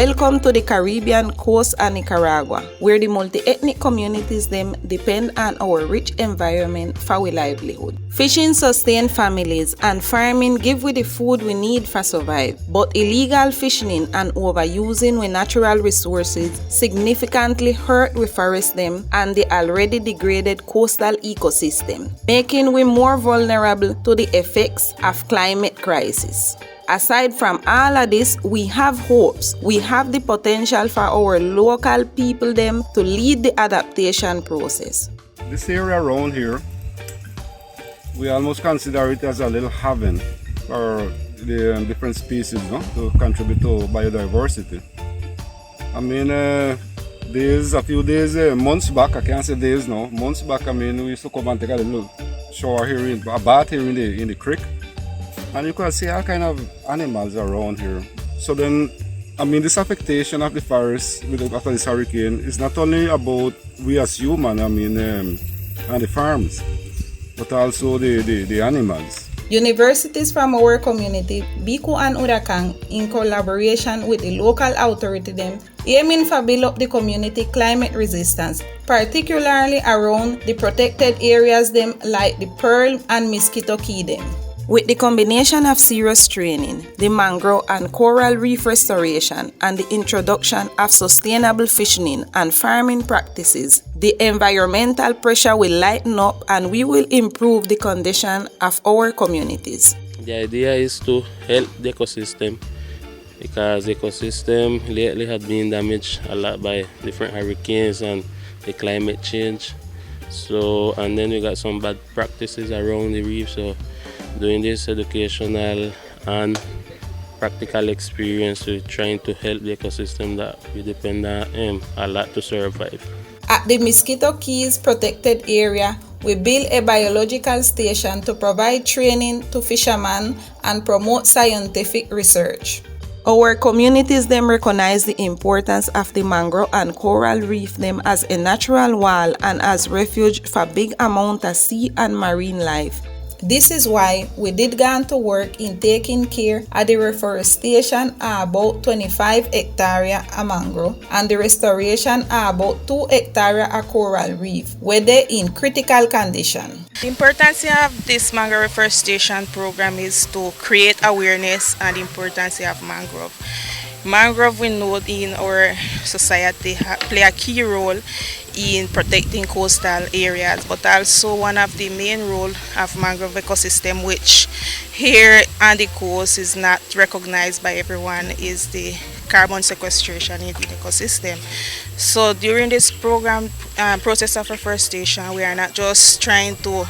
Welcome to the Caribbean coast and Nicaragua, where the multi-ethnic communities them depend on our rich environment for our livelihood. Fishing sustain families and farming give we the food we need for survive. But illegal fishing and overusing we natural resources significantly hurt we forest them and the already degraded coastal ecosystem, making we more vulnerable to the effects of climate crisis. Aside from all of this, we have hopes. We have the potential for our local people them to lead the adaptation process. This area around here, we almost consider it as a little haven for the different species, no? To contribute to biodiversity. I mean, a few days, months back, I can't say days now, months back, I mean, we used to come and take a little shower here, a bath here in the creek. And you can see all kind of animals around here. So then, I mean, this affectation of the forest after this hurricane is not only about we as humans, I mean, and the farms, but also the animals. Universities from our community, Biku and Urakang, in collaboration with the local authority them, aiming for build up the community climate resistance, particularly around the protected areas them like the Pearl and Mosquito Key them. With the combination of serious training, the mangrove and coral reef restoration, and the introduction of sustainable fishing and farming practices, the environmental pressure will lighten up and we will improve the condition of our communities. The idea is to help the ecosystem because the ecosystem lately has been damaged a lot by different hurricanes and the climate change. So, and then we got some bad practices around the reef. So, doing this educational and practical experience, we're trying to help the ecosystem that we depend on a lot to survive. At the Mosquito Keys protected area, we built a biological station to provide training to fishermen and promote scientific research. Our communities them recognize the importance of the mangrove and coral reef them as a natural wall and as refuge for big amount of sea and marine life. This is why we did go to work in taking care of the reforestation of about 25 hectares of mangrove and the restoration of about 2 hectares of coral reef, where they're in critical condition. The importance of this mangrove reforestation program is to create awareness and the importance of mangrove. Mangrove, we know in our society, play a key role in protecting coastal areas, but also one of the main role of mangrove ecosystem, which here on the coast is not recognized by everyone, is the carbon sequestration in the ecosystem. So during this program process of reforestation, we are not just trying to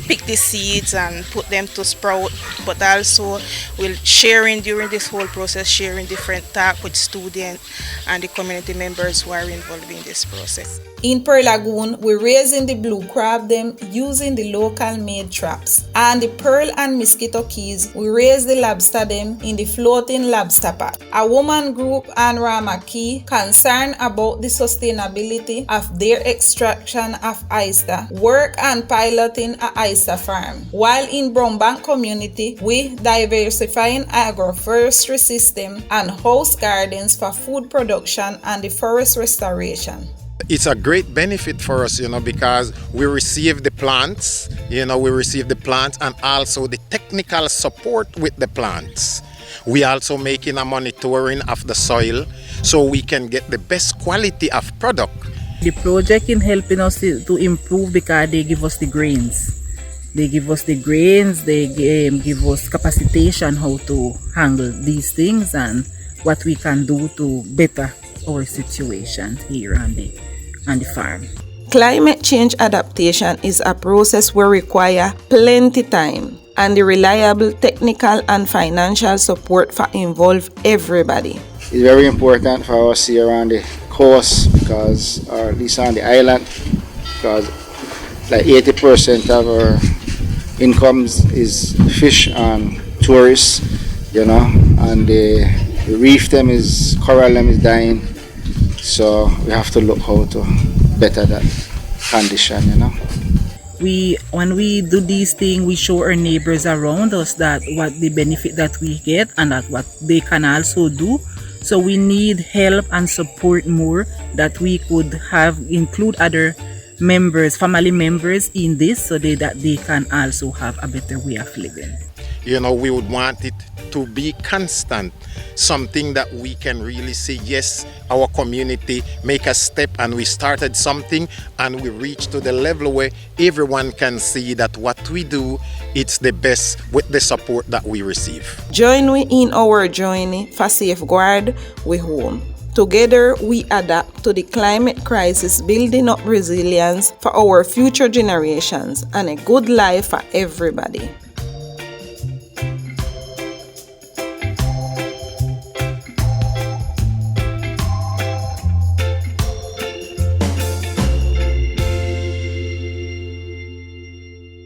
pick the seeds and put them to sprout, but also we're sharing during this whole process, sharing different talk with students and the community members who are involved in this process. In Pearl Lagoon, we're raising the blue crab them using the local made traps. And the Pearl and Mosquito Keys, we raise the lobster them in the floating lobster pot. A woman group and Ramaki concerned about the sustainability of their extraction of oyster, work and piloting a oyster farm. While in Brombank community, we diversifying agroforestry system and house gardens for food production and the forest restoration. It's a great benefit for us, because we receive the plants, and also the technical support with the plants. We also making a monitoring of the soil so we can get the best quality of product. The project in helping us to improve because they give us the grains. They give us the grains, they give us capacitation how to handle these things and what we can do to better our situation here on the farm. Climate change adaptation is a process where require plenty time and the reliable technical and financial support for involve everybody. It's very important for us here on the coast because, or at least on the island, because like 80% of our incomes is fish and tourists, and the reef them is, coral them is dying. So we have to look how to better that condition, When we do these things, we show our neighbors around us that what the benefit that we get and that what they can also do So we need help and support more, that we could have include other members, family members in this, so that they can also have a better way of living. You know, we would want it to be constant, something that we can really say, yes, our community make a step and we started something and we reach to the level where everyone can see that what we do, it's the best with the support that we receive. Join we in our journey for safeguard we home. Together, we adapt to the climate crisis, building up resilience for our future generations and a good life for everybody.